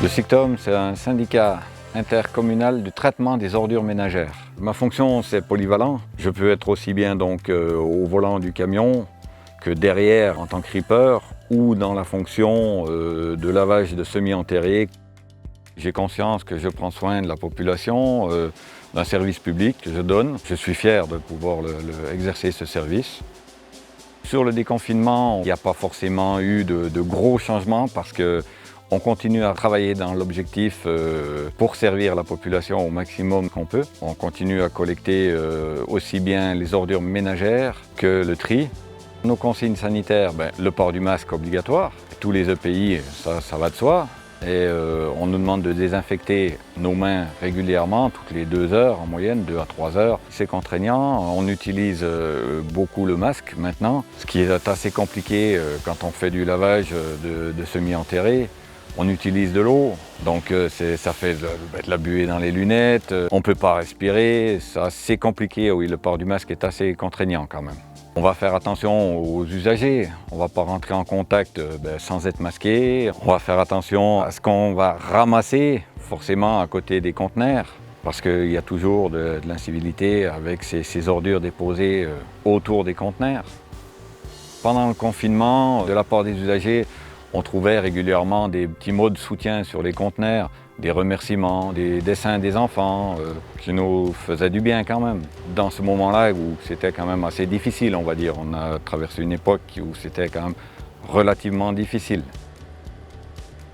Le SICTOM, c'est un syndicat intercommunal du traitement des ordures ménagères. Ma fonction, c'est polyvalent. Je peux être aussi bien donc au volant du camion que derrière en tant que ripper ou dans la fonction de lavage de semis-enterrés. J'ai conscience que je prends soin de la population, d'un service public que je donne. Je suis fier de pouvoir exercer ce service. Sur le déconfinement, il n'y a pas forcément eu de gros changements parce qu'on continue à travailler dans l'objectif pour servir la population au maximum qu'on peut. On continue à collecter aussi bien les ordures ménagères que le tri. Nos consignes sanitaires, le port du masque obligatoire. Tous les EPI, ça va de soi. Et on nous demande de désinfecter nos mains régulièrement, toutes les 2 heures en moyenne, 2 à 3 heures. C'est contraignant, on utilise beaucoup le masque maintenant, ce qui est assez compliqué quand on fait du lavage de semis-enterrés. On utilise de l'eau, donc ça fait de la buée dans les lunettes, on ne peut pas respirer, c'est compliqué, oui, le port du masque est assez contraignant quand même. On va faire attention aux usagers, on ne va pas rentrer en contact sans être masqué. On va faire attention à ce qu'on va ramasser forcément à côté des conteneurs parce qu'il y a toujours de l'incivilité avec ces ordures déposées autour des conteneurs. Pendant le confinement, de la part des usagers, on trouvait régulièrement des petits mots de soutien sur les conteneurs, des remerciements, des dessins des enfants qui nous faisaient du bien quand même. Dans ce moment-là où c'était quand même assez difficile, on va dire, on a traversé une époque où c'était quand même relativement difficile.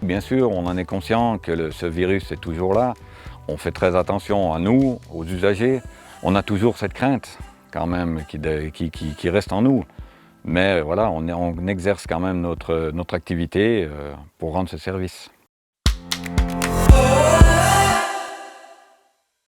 Bien sûr, on en est conscient que ce virus est toujours là. On fait très attention à nous, aux usagers. On a toujours cette crainte quand même qui reste en nous. Mais voilà, on exerce quand même notre activité pour rendre ce service.